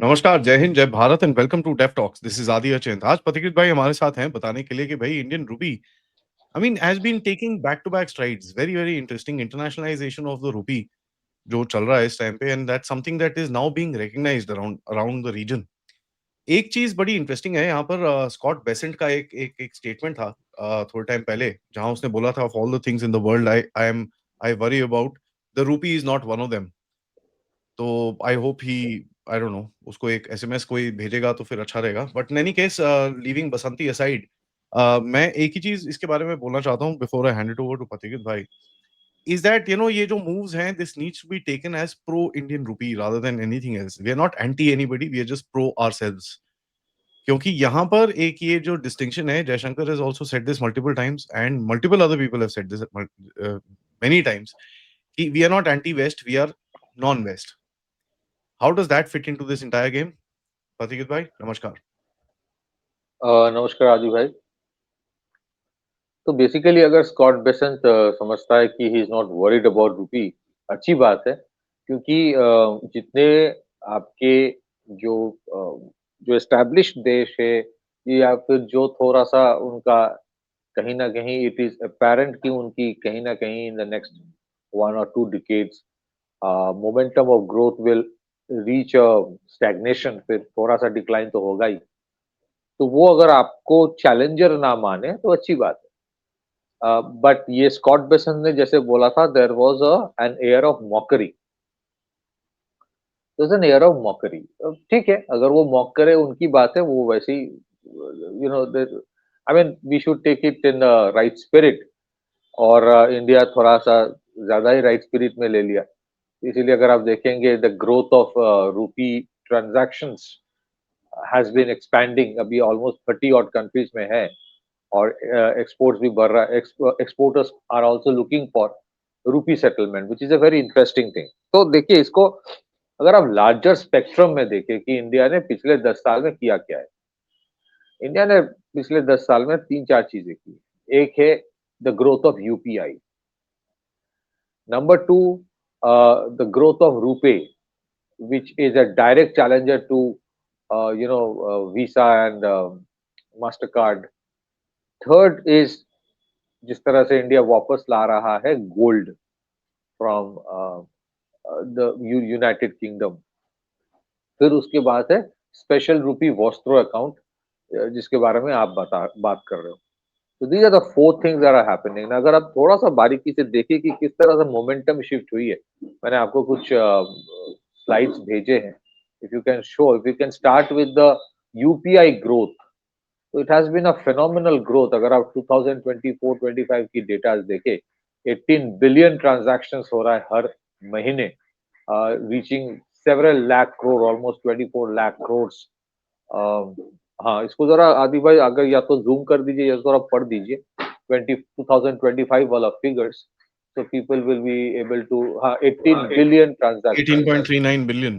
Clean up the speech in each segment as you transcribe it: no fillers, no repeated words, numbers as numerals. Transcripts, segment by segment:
नमस्कार, जय हिंद, जय Bharat and welcome to deaf talks. This is Adi Achint. आज पथिकृत भाई हमारे साथ हैं बताने के लिए कि भाई Indian rupee I mean has been taking back to back strides. Very, very interesting internationalisation of the rupee जो चल रहा है इस टाइम पे and that's something that is now being recognised around around the region. एक चीज़ बड़ी interesting है यहाँ पर स्कॉट बेसेंट का एक स्टेटमेंट था थोड़े टाइम पहले जहाँ उसने बोला था of all the things in the world I worry about the rupee is not one of them. तो I hope he I don't know उसको एक एसएमएस कोई भेजेगा तो फिर अच्छा रहेगा। But in any case leaving Basanti aside मैं एक ही चीज़ इसके बारे में बोलना चाहता हूँ before I hand it over to Pathikrit bhai is that ये जो मूव्स हैं this needs to be taken as pro Indian rupee rather than anything else. We are not anti anybody, we are just pro ourselves. क्योंकि यहाँ पर एक ये जो distinction है, Jaishankar has also said this multiple times and multiple other people have said this many times कि we are not anti waste, we are non West. How does that fit into this entire game? Pratikit भाई, नमस्कार। नमस्कार आदि भाई। तो basically अगर Scott Bessent समझता है कि he is not worried about रूपी, अच्छी बात है क्योंकि जितने आपके जो जो एस्टैब्लिश्ड देश है या फिर जो थोड़ा सा उनका कहीं ना कहीं इट इज अपेरेंट कि उनकी कहीं ना कहीं इन द नेक्स्ट 1 और 2 decades momentum of growth will reach stagnation, फिर थोड़ा सा डिक्लाइन तो होगा ही। तो वो अगर आपको चैलेंजर ना माने तो अच्छी बात है। बट ये स्कॉट बेसन ने जैसे बोला था, there was a an air of mockery, there an air of mockery. ठीक है, अगर वो मॉक करे उनकी बात है, वो वैसे ही I mean we should take it in right spirit. और इंडिया थोड़ा सा ज्यादा ही राइट स्पिरिट में ले लिया। इसीलिए अगर आप देखेंगे the growth of rupee transactions has been expanding, अभी ऑलमोस्ट 30 ऑड कंट्रीज में है। और एक्सपोर्ट्स भी बढ़ रहा है। Exporters are also looking for rupee settlement, which is a very interesting thing. तो देखिए इसको अगर आप लार्जर स्पेक्ट्रम में देखें कि इंडिया ने पिछले 10 साल में किया क्या है। इंडिया ने पिछले 10 साल में 3-4 चीजें की। एक है the growth of UPI, number 2 the growth of RuPay, which is a direct challenger to Visa and Mastercard. Third is जिस तरह से इंडिया वापस ला रहा है gold from the United kingdom. फिर उसके बाद है स्पेशल रूपी वॉस्त्रो अकाउंट, जिसके बारे में आप बात कर रहे हो। तो these are the four things that are happening. अगर आप थोड़ा सा बारीकी से देखिए कि किस तरह से मोमेंटम शिफ्ट हुई है, मैंने आपको कुछ स्लाइड्स भेजे हैं। If you can show, if you can start with the UPI growth, तो it has been a phenomenal growth. अगर आप 2024-25 की डेटा देखें, 18 बिलियन ट्रांजैक्शंस हो रहा है हर महीने, reaching several lakh crore, almost 24 lakh crore. हाँ, इसको जरा आदि भाई अगर या तो जूम कर दीजिए या जरा पढ़ दीजिए 2025 वाला figures, so people will be able to, हाँ, 18 बिलियन ट्रांजैक्शन 18.39 बिलियन।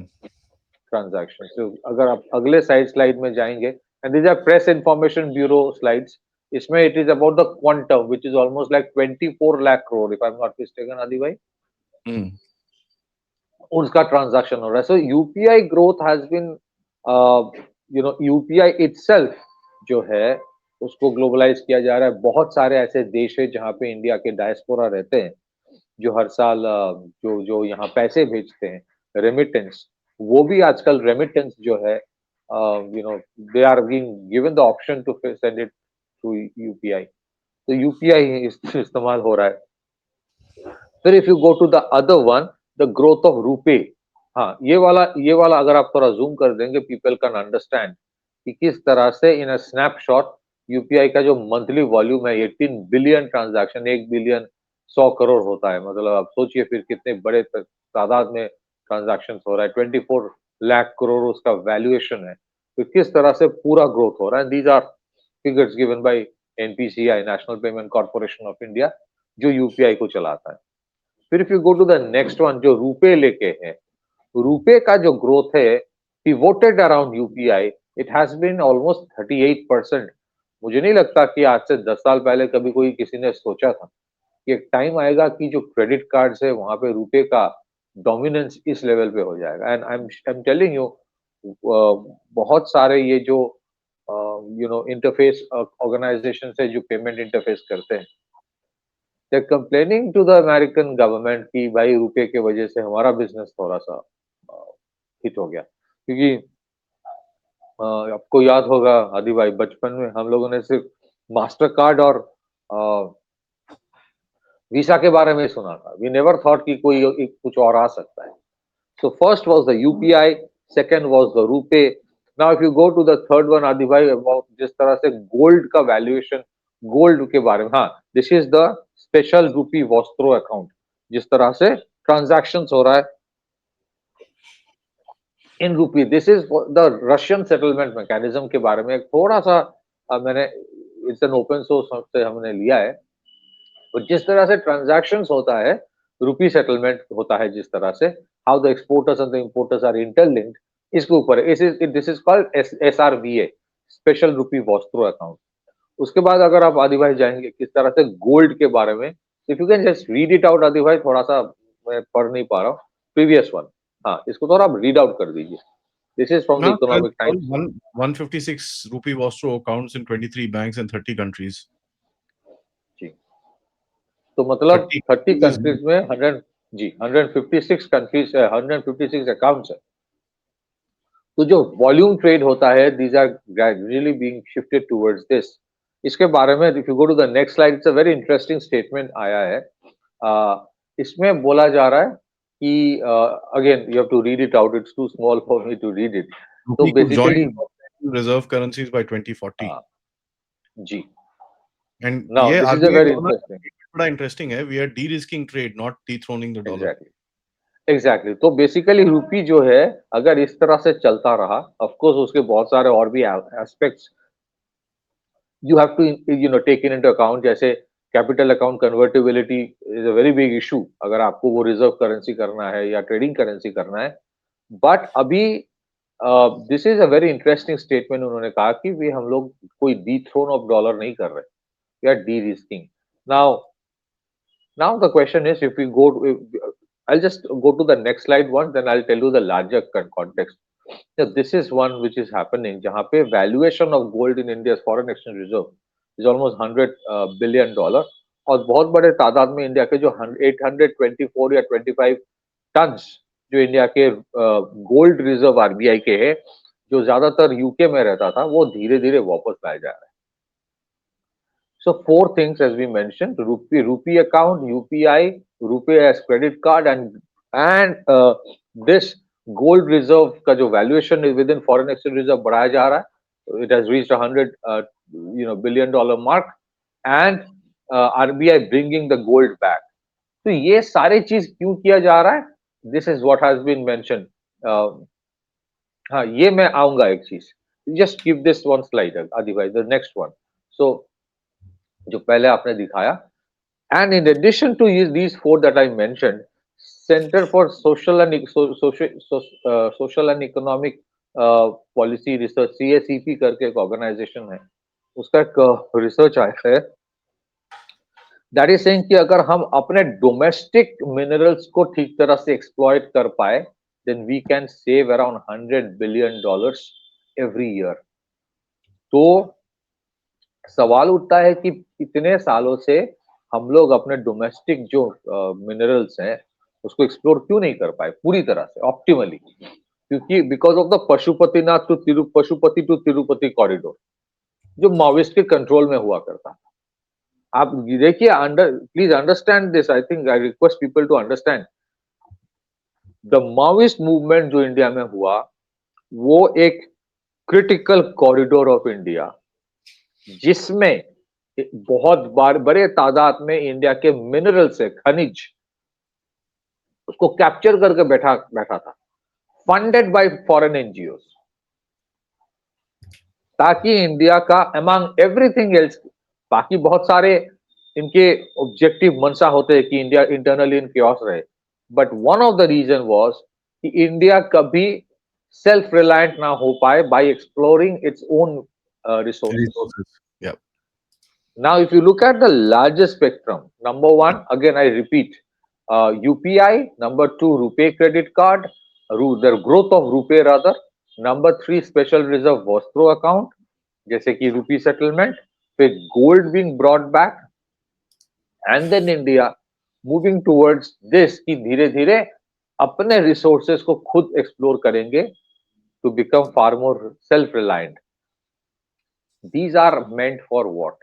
ट्रांजैक्शन। तो अगर आप अगले स्लाइड में जाएंगे, and these are press information bureau slides, इसमें it is about the quantum which is almost like 24 lakh crore, if I am not mistaken Adi bhai, हुँ। उसका ट्रांजैक्शन हो रहा है। So UPI growth has been, UPI itself जो है उसको ग्लोबलाइज किया जा रहा है। बहुत सारे ऐसे देश है जहाँ पे इंडिया के डायस्पोरा रहते हैं, जो हर साल जो जो यहाँ पैसे भेजते हैं, रेमिटेंस, वो भी आजकल रेमिटेंस जो है, they are being given the option to send it through UPI. तो यूपीआई इस्तेमाल हो रहा है। फिर if you go to the other one, the growth of RuPay, हाँ, ये वाला अगर आप थोड़ा जूम कर देंगे, पीपल कैन अंडरस्टैंड कि किस तरह से इन अ स्नैपशॉट यूपीआई का जो मंथली वॉल्यूम है, 18 बिलियन ट्रांजैक्शन, 1 बिलियन 100 करोड़ होता है। मतलब आप सोचिए फिर कितने बड़े तादाद में ट्रांजैक्शन हो रहा है। 24 लाख करोड़ उसका वैल्यूएशन है। तो किस तरह से पूरा ग्रोथ हो रहा है। These are figures given by NPCI, National Payment Corporation of India, जो यूपीआई को चलाता है। फिर if you go to the next one जो रुपे लेके है, रुपे का जो ग्रोथ है pivoted around UPI, it has been almost 38%। मुझे नहीं लगता कि आज से 10 साल पहले कभी कोई किसी ने सोचा था कि एक टाइम आएगा कि जो क्रेडिट कार्ड्स है वहां पे रुपए का डोमिनेंस इस लेवल पे हो जाएगा। And I am telling you, बहुत सारे ये जो इंटरफेस ऑर्गेनाइजेशन है जो पेमेंट इंटरफेस करते हैं, they complaining to the American government कि भाई रुपए के वजह से हमारा बिजनेस थोड़ा सा हिट हो गया, क्योंकि आपको याद होगा आदि भाई, बचपन में हम लोगों ने सिर्फ मास्टर कार्ड और वीसा के बारे में सुना था। वी नेवर थॉट कि कोई कुछ और आ सकता है। So first was the UPI, second was the RuPay. Now if you go to the third one, आदि भाई, about जिस तरह से गोल्ड का वैल्यूएशन, गोल्ड के बारे में, हाँ, this is the special rupee vostro account, जिस तरह से ट्रांजैक्शंस हो रहा है इन रूपी, this is the Russian settlement mechanism के बारे में थोड़ा सा मैंने, इट्स एन ओपन सोर्स से हमने लिया है। तो जिस तरह से ट्रांजैक्शंस होता है, रूपी सेटलमेंट होता है, जिस तरह से how the exporters and the importers are interlinked, इसके ऊपर this is called SRVA, special rupee vostro account. उसके बाद अगर आप आदि भाई जाएंगे किस तरह से गोल्ड के बारे में, if you can just read it out आदि भाई, थोड़ा सा मैं पढ़ नहीं पा रहा हूँ प्रीवियस वन, हाँ, इसको थोड़ा आप रीड आउट कर दीजिए। This is from the Now, economic times. 156 rupee Vostro accounts in 23 banks and 30 countries. जी, तो मतलब 30 30 countries is कंट्रीज में 100, जी 156 कंट्रीज है, 156 अकाउंट्स है। तो जो वॉल्यूम ट्रेड होता है, these are gradually being shifted towards this. इसके बारे में if you go to the next slide, it's a very interesting statement आया है। इसमें बोला जा रहा है कि again you have to read it out, it's too small for me to read it. तो rupee could join basically reserve currencies by 2040. जी, And नाउ ये this is a RBI very का ना इंटरेस्टिंग, बड़ा इंटरेस्टिंग है. We are de-risking trade, not dethroning the dollar. Exactly. तो basically रूपी जो है, अगर इस तरह से चलता रहा, ऑफ कोर्स उसके बहुत सारे और भी aspects you have to take it into account, जैसे capital account convertibility is a very big issue, अगर आपको वो रिजर्व करेंसी करना है या ट्रेडिंग करेंसी करना है। बट अभी this is a very interesting statement, उन्होंने कहा कि वे हम लोग कोई डी थ्रोन ऑफ डॉलर नहीं कर रहे, we are de risking. Now the question is, if you go, I'll just go to the next slide one, then I'll tell you the larger context. Yeah, this is one which is happening, जहाँ पे valuation of gold in India's foreign exchange reserve is almost $100 billion, और बहुत बड़े तादाद में India के जो 824 या 25 टन्स जो इंडिया के गोल्ड रिजर्व आरबीआई के है, जो ज्यादातर यूके में रहता था, वो धीरे धीरे वापस लाया जा रहा है। So four things as we mentioned: rupee account, UPI, RuPay as credit card, and this gold reserve का जो valuation within foreign exchange reserve बढ़ाया जा रहा है, it has reached $100 billion mark, and RBI bringing the gold back. तो ये सारे चीज क्यों किया जा रहा है? This is what has been mentioned. हाँ, ये मैं आऊंगा एक चीज, just give this one slide आदि भाई, the next one. So जो पहले आपने दिखाया, and in addition to these four that I mentioned, Center for Social and Economic Policy Research, CSEP करके एक ऑर्गेनाइजेशन है, उसका एक रिसर्च आया है, दैट इज सेइंग कि अगर हम अपने डोमेस्टिक मिनरल्स को ठीक तरह से एक्सप्लॉइट कर पाए, then we can save around $100 billion every year. तो सवाल उठता है कि इतने सालों से हम लोग अपने डोमेस्टिक जो मिनरल्स हैं उसको एक्सप्लोर क्यों नहीं कर पाए पूरी तरह से ऑप्टिमली? क्योंकि because of the Pashupati to Tirupati corridor, जो माओइस्ट के कंट्रोल में हुआ करता था। आप देखिए, please understand this, I think I request people to understand the Maoist movement जो इंडिया में हुआ, वो एक क्रिटिकल कॉरिडोर ऑफ इंडिया, जिसमें बहुत बड़े तादाद में इंडिया के मिनरल से खनिज उसको कैप्चर करके बैठा था, फंडेड बाय फॉरेन एनजीओस, ताकि इंडिया का अमंग एवरीथिंग एल्स, बाकी बहुत सारे इनके ऑब्जेक्टिव मनसा होते हैं कि इंडिया इंटरनली इन chaos रहे, but one of the reason was कि इंडिया कभी सेल्फ रिलायंट ना हो पाए by exploring its own resources. Yeah. Now, if you look at the largest spectrum, number one, again I repeat, UPI, number two, RuPay credit card, the growth of RuPay rather, number 3 special reserve vostro account, जैसे कि rupee settlement, फिर gold being brought back, and then India moving towards this कि धीरे धीरे अपने resources को खुद explore करेंगे to become far more self reliant. These are meant for what?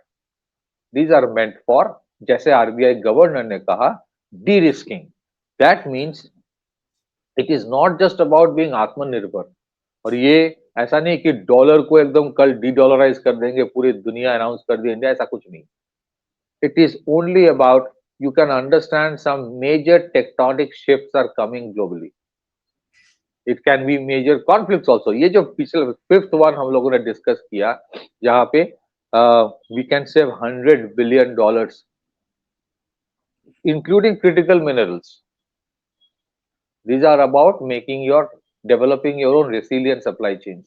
These are meant for, जैसे आरबीआई गवर्नर ने कहा, de risking. That means it is not just about being Atmanirbhar. और ये ऐसा नहीं कि डॉलर को एकदम कल डी डॉलराइज कर देंगे, पूरी दुनिया अनाउंस कर दी इंडिया, ऐसा कुछ नहीं. It is only about, you can understand some major tectonic shifts are coming globally. It can be major conflicts also. ये जो पिछले फिफ्थ वन हम लोगों ने डिस्कस किया, जहां पे we can save $100 billion, including critical minerals. These are about making developing your own resilient supply chains.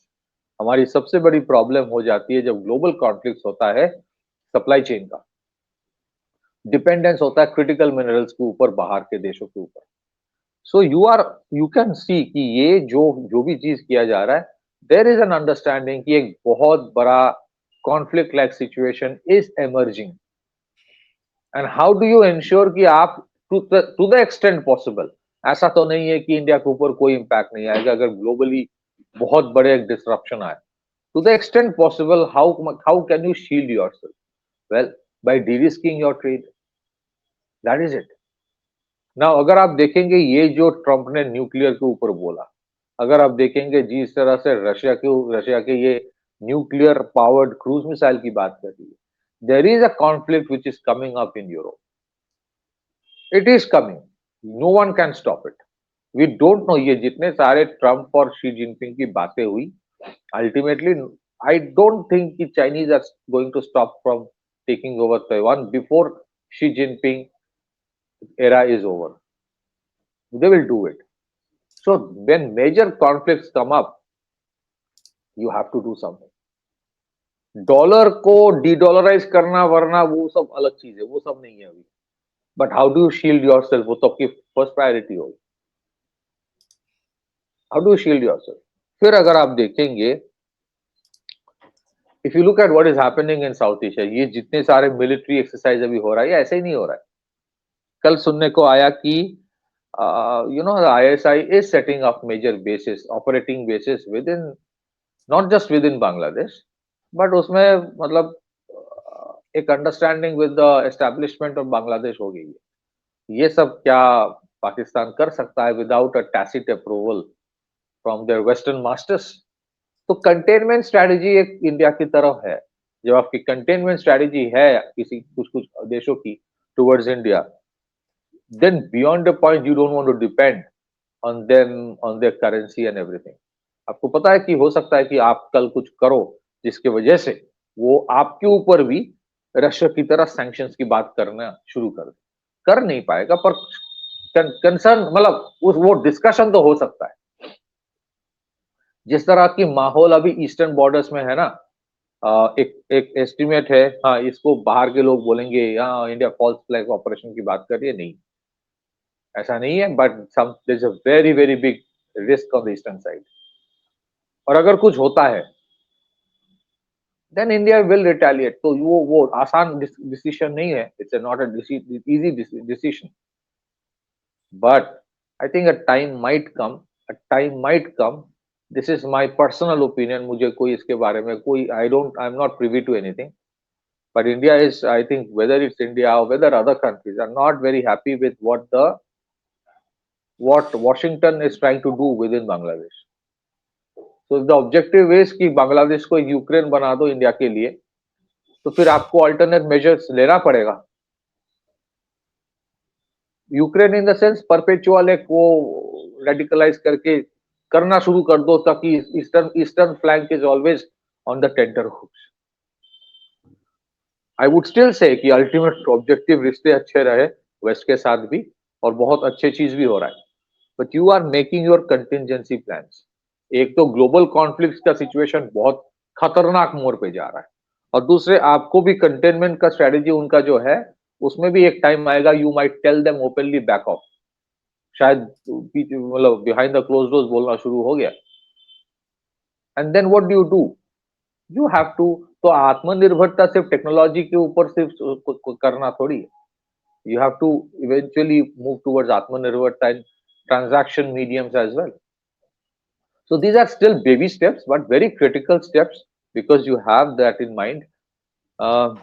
हमारी सबसे बड़ी प्रॉब्लम हो जाती है जब ग्लोबल कॉन्फ्लिक्ट होता है सप्लाई चेन का, डिपेंडेंस होता है क्रिटिकल मिनरल्स के ऊपर, बाहर के देशों के ऊपर. सो यू कैन सी कि ये जो जो भी चीज किया जा रहा है, देयर इज एन अंडरस्टैंडिंग कि एक बहुत बड़ा conflict like situation is emerging. And how do you ensure कि आप टू द एक्सटेंट पॉसिबल, ऐसा तो नहीं है कि इंडिया के ऊपर कोई इंपैक्ट नहीं आएगा अगर ग्लोबली बहुत बड़े एक डिस्ट्रप्शन आए. To the extent possible, how can you shield yourself? Well, by de-risking your trade. That is it. Now अगर आप देखेंगे ये जो ट्रंप ने न्यूक्लियर के ऊपर बोला, अगर आप देखेंगे जिस तरह से रशिया के ये न्यूक्लियर पावर्ड क्रूज मिसाइल की बात कर रही है, there is a conflict which is coming up in Europe. It is coming, no one can stop it. We don't know, ये जितने सारे ट्रंप और शी जिनपिंग की बातें हुई, अल्टीमेटली आई डोंट थिंक कि Chinese are going to stop from taking over Taiwan before Xi Jinping era is over. They will do it. So when major conflicts come up, you have to do something. Dollar को डीडॉलराइज करना वरना वो सब अलग चीज है, वो सब नहीं है अभी. But how do you shield yourself, वो तो आपकी फर्स्ट प्रायोरिटी होगी. How do you shield yourself? फिर अगर आप देखेंगे, if you look at what is happening in South Asia, ये जितने सारे मिलिट्री एक्सरसाइज अभी हो रहा है, ये ऐसे ही नहीं हो रहा है. कल सुनने को आया कि the ISI is setting up major bases, operating bases within, not just within Bangladesh, but उसमें मतलब एक understanding with the establishment of Bangladesh हो गई है. ये सब क्या पाकिस्तान कर सकता है without a tacit approval from their western masters? तो कंटेनमेंट स्ट्रेटजी एक इंडिया की तरफ है. जब आपकी कंटेनमेंट स्ट्रेटजी है किसी कुछ कुछ देशों की towards India, then beyond the point you don't want to depend on them, on their currency and everything. आपको पता है कि हो सकता है कि आप कल कुछ करो जिसकी वजह से वो आपके ऊपर भी रशिया की तरह सैंक्शंस की बात करना शुरू कर नहीं पाएगा, पर कंसर्न मतलब वो डिस्कशन तो हो सकता है. जिस तरह की माहौल अभी ईस्टर्न बॉर्डर्स में है ना, एक एस्टिमेट है, हाँ इसको बाहर के लोग बोलेंगे हाँ इंडिया फॉल्स फ्लैग ऑपरेशन की बात कर रही है, नहीं ऐसा नहीं है, but there is a very very big risk on the eastern side. और अगर कुछ होता है देन इंडिया विल रिटेलिएट. तो वो आसान डिसीजन नहीं है, it's not a easy decision. But I think a time might come. This is my personal opinion. मुझे कोई इसके बारे में कोई I am not privy to anything. But India is, I think, whether it's India or whether other countries are not very happy with what Washington is trying to do within Bangladesh. So if the objective is कि बांग्लादेश को Ukraine बना दो India के लिए, तो फिर आपको alternate measures लेना पड़ेगा. Ukraine in the sense perpetual एक वो रेडिकलाइज करके करना शुरू कर दो, ताकि eastern flank is always on the tenterhooks. I would still say कि अल्टीमेट ऑब्जेक्टिव रिश्ते अच्छे रहे वेस्ट के साथ भी, और बहुत अच्छे चीज भी हो रहा है. But you are making your contingency plans. एक तो ग्लोबल कॉन्फ्लिक्ट का सिचुएशन बहुत खतरनाक मोड़ पे जा रहा है, और दूसरे आपको भी कंटेनमेंट का स्ट्रेटेजी उनका जो है, उसमें भी एक टाइम आएगा you might tell them openly back off. शायद मतलब बिहाइंड द क्लोज डोर्स बोलना शुरू हो गया. And then what do you do? You have to, तो आत्मनिर्भरता सिर्फ टेक्नोलॉजी के ऊपर सिर्फ करना थोड़ी है। You have to eventually move towards Atmanirbharta and transaction mediums as well. So these are still baby steps, but very critical steps because you have that in mind. Uh,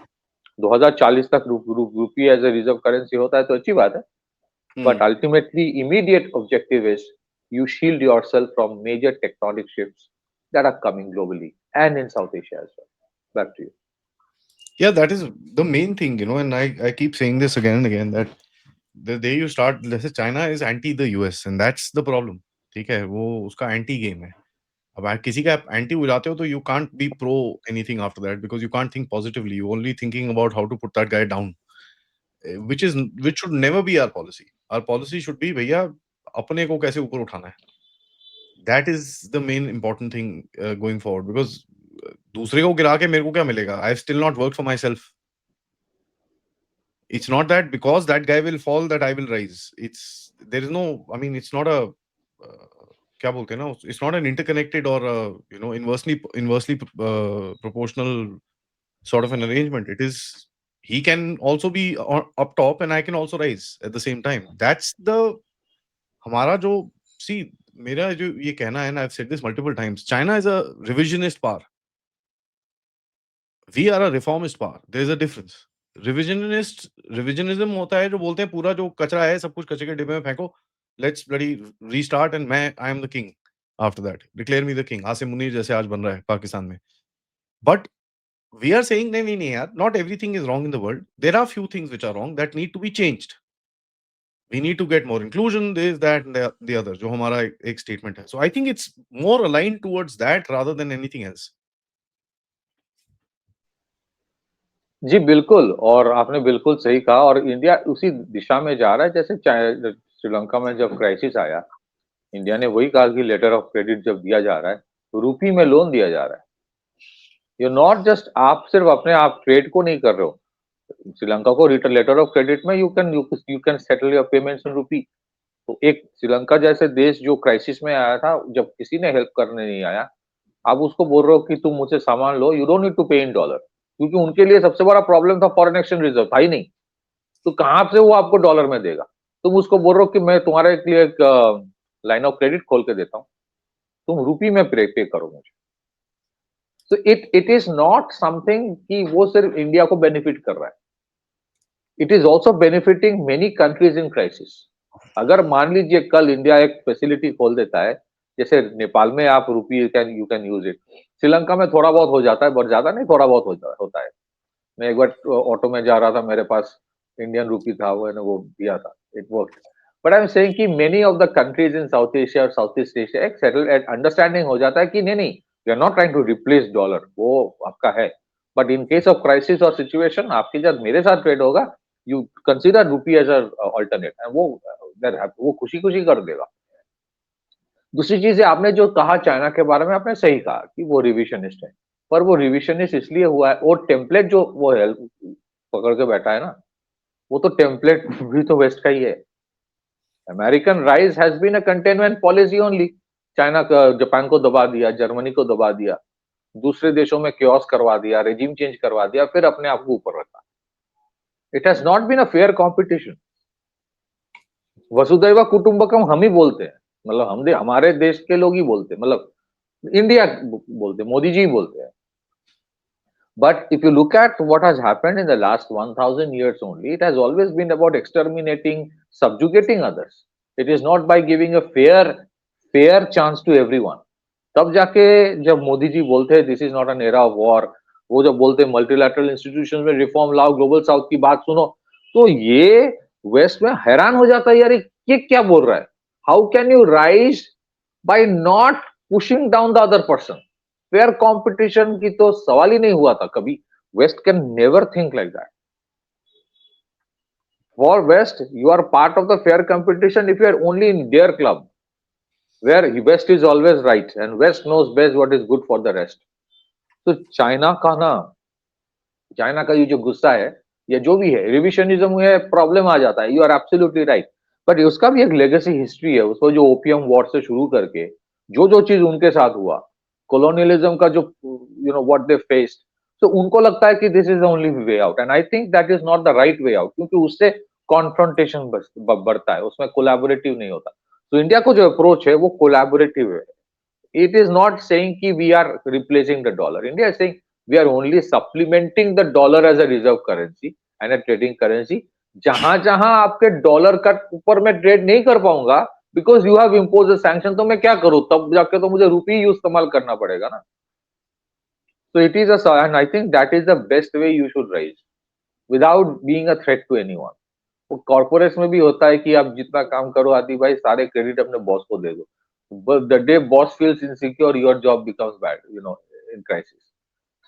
2040 तक रूपी एज ए रिजर्व करेंसी होता है तो अच्छी बात है, but ultimately immediate objective is you shield yourself from major tectonic shifts that are coming globally and in South Asia as well. Back to you. Yeah, that is the main thing, and I keep saying this again and again that the day you start, let's say China is anti the US, and that's the problem. ठीक है, वो उसका anti game है। अब आप किसी का anti हो जाते हो तो you can't be pro anything after that because you can't think positively. You're only thinking about how to put that guy down, which should never be our policy. Our policy should be भैया अपने को कैसे ऊपर उठाना है। That is the main important thing going forward because दूसरे को गिरा के मेरे को क्या मिलेगा? I've still not worked for myself. It's not that because that guy will fall that I will rise. It's there is no. I mean, it's not a क्या बोलते हैं ना? It's not an interconnected or inversely proportional sort of an arrangement. It is he can also be up top and I can also rise at the same time. That's the हमारा जो see मेरा जो ये कहना है ना, I've said this multiple times. China is a revisionist power. We are a reformist power. There is a difference. Revisionism होता है जो बोलते हैं पूरा जो कचरा है सब कुछ कचरे के डिब्बे में फेंको, लेट्स ब्लडी रीस्टार्ट एंड मैं I am the king after that, declare me the king, Asim Munir जैसे आज बन रहा है पाकिस्तान में। बट वी आर सेइंग नहीं नहीं नहीं यार, not everything is wrong in the world, there are few things which are wrong that need to be changed, we need to get more inclusion, this that the other, जो हमारा एक statement है। So I think it's more aligned towards that rather than anything else. जी, बिल्कुल, और आपने बिल्कुल सही कहा और इंडिया उसी दिशा में जा रहा है जैसे श्रीलंका में जब क्राइसिस आया, इंडिया ने वही कहा कि लेटर ऑफ क्रेडिट जब दिया जा रहा है, तो रूपी में लोन दिया जा रहा है। यू नॉट जस्ट आप सिर्फ अपने आप ट्रेड को नहीं कर रहे हो, श्रीलंका को रिटर्न लेटर ऑफ क्रेडिट में you can settle your payments in रूपी। तो एक श्रीलंका जैसे देश जो क्राइसिस में आया था, जब किसी ने हेल्प करने नहीं आया, आप उसको बोल रहे हो कि तुम मुझसे सामान लो, यू डोंट नीड टू पे इन डॉलर, क्योंकि उनके लिए सबसे बड़ा प्रॉब्लम था फॉरेन एक्सचेंज रिजर्व था ही नहीं, तो कहां से वो आपको डॉलर में देगा? तुम उसको बोल रहे हो कि मैं तुम्हारे लिए एक लाइन ऑफ क्रेडिट खोल के देता हूं, तुम रूपी में पे करो मुझे। तो इट इज नॉट समथिंग कि वो सिर्फ इंडिया को बेनिफिट कर रहा है, it is also benefiting many countries in crisis. अगर मान लीजिए कल इंडिया एक फैसिलिटी खोल देता है, जैसे नेपाल में आप रूपी you can use it, Sri Lanka में थोड़ा बहुत हो जाता है, बहुत ज्यादा नहीं, थोड़ा बहुत होता है। मैं एक बार ऑटो में जा रहा था, मेरे पास इंडियन रूपी था, वो दिया था, it work. But I am saying कि many of the countries in South Asia और साउथ ईस्ट एशिया एक सेटल्ड अंडरस्टैंडिंग हो जाता है कि नहीं नहीं, we are not trying to replace dollar, वो आपका है, but in case of crisis और सिचुएशन आपके साथ मेरे साथ ट्रेड होगा, you consider rupee as alternate, वो खुशी खुशी कर देगा। दूसरी चीज है, आपने जो कहा चाइना के बारे में, आपने सही कहा कि वो रिविजनिस्ट है, पर वो रिविजनिस्ट इसलिए हुआ है, और टेम्पलेट जो वो है पकड़ के बैठा है ना, वो तो टेम्पलेट भी तो वेस्ट का ही है। American rise has been a containment policy only, China का जापान को दबा दिया, जर्मनी को दबा दिया, दूसरे देशों में क्योस करवा दिया, रेजिम चेंज करवा दिया, फिर अपने आप को ऊपर रखा। It has not been a fair competition. वसुधैव कुटुंबकम हम ही बोलते हैं, मतलब हम हमारे देश के लोग ही बोलते हैं, मतलब इंडिया बोलते, मोदी जी बोलते हैं। But if you look at what has happened in the last 1000 years only, it has always been about exterminating, subjugating others. It is not by giving a fair chance to everyone. तब जाके जब मोदी जी बोलते हैं this is not an era of war, वो जब बोलते हैं multilateral institutions में रिफॉर्म लाओ, ग्लोबल साउथ की बात सुनो, तो ये वेस्ट में हैरान हो जाता है, यार ये क्या बोल रहा है? How can you rise by not pushing down the other person? Fair competition की तो सवाल ही नहीं हुआ था कभी। West can never think like that. For West, you are part of the fair competition if you are only in their club, where West is always right and West knows best what is good for the rest. तो China का ये जो गुस्सा है या जो भी है, रिविजनिज्म है, प्रॉब्लम आ जाता है, you are absolutely right, but उसका भी एक लेगेसी हिस्ट्री है, उसको जो ओपियम वॉर से शुरू करके जो जो चीज उनके साथ हुआ, colonialism का जो what they faced, so उनको लगता है कि this is the only way out, and I think that is not the right way out, क्योंकि उससे confrontation बढ़ता है, उसमें collaborative नहीं होता. तो इंडिया को जो अप्रोच है वो collaborative है. It is not saying कि we are replacing the dollar. India is saying we are only supplementing the dollar as a reserve currency and a trading currency. जहां जहां आपके डॉलर का ऊपर मैं ट्रेड नहीं कर पाऊंगा because you have impose a sanction, तो मैं क्या करूं, तब जाके तो मुझे रुपी ही इस्तेमाल करना पड़ेगा ना. So it is a, and I think that is the best way you should raise without being a threat to anyone. वो कॉर्पोरेट्स में भी होता है कि आप जितना काम करो आदि भाई सारे क्रेडिट अपने बॉस को दे दो, but the day boss feels insecure your job becomes bad, in crisis.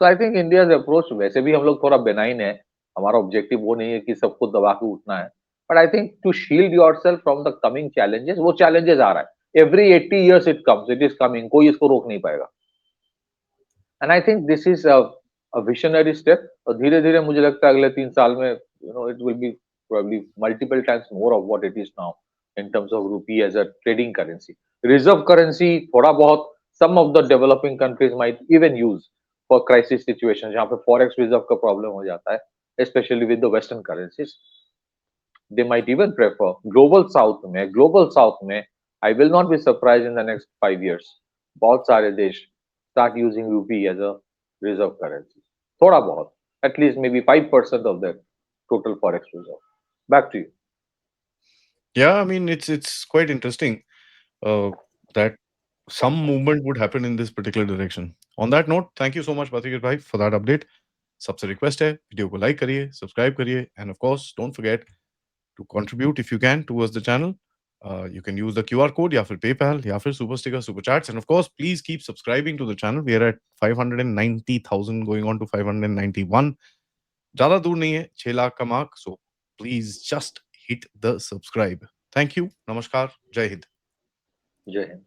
So I think India's approach, वैसे भी हम लोग थोड़ा benign है, हमारा ऑब्जेक्टिव वो नहीं है कि सबको दबा के उठना है, but I think to shield yourself from the coming challenges, वो challenges आ रहा है, every 80 years it comes, it is coming, कोई इसको रोक नहीं पाएगा. And I think this is a visionary step, और धीरे धीरे मुझे लगता है अगले 3 साल में it will be probably multiple times more of what it is now in terms of rupee as a trading currency. Reserve currency थोड़ा बहुत some of the developing countries might even use for crisis situations, जहाँ पे forex reserve का problem हो जाता है, especially with the western currencies. They might even prefer global south में I will not be surprised in the next 5 years बहुत सारे देश start using rupee as a reserve currency, थोड़ा बहुत, at least maybe 5% of their total forex reserve. Back to you. Yeah, I mean it's quite interesting that some movement would happen in this particular direction. On that note, thank you so much, Patrikit bhai, for that update. सबसे request है video को like करिए, subscribe करिए, and of course don't forget to contribute if you can towards the channel. You can use the QR code या फिर PayPal या फिर super sticker, super chats, and of course please keep subscribing to the channel. We are at 590,000 going on to 591. ज़्यादा दूर नहीं है 6 लाख का mark, so please just hit the subscribe. Thank you. नमस्कार. जय हिंद. जय हिंद.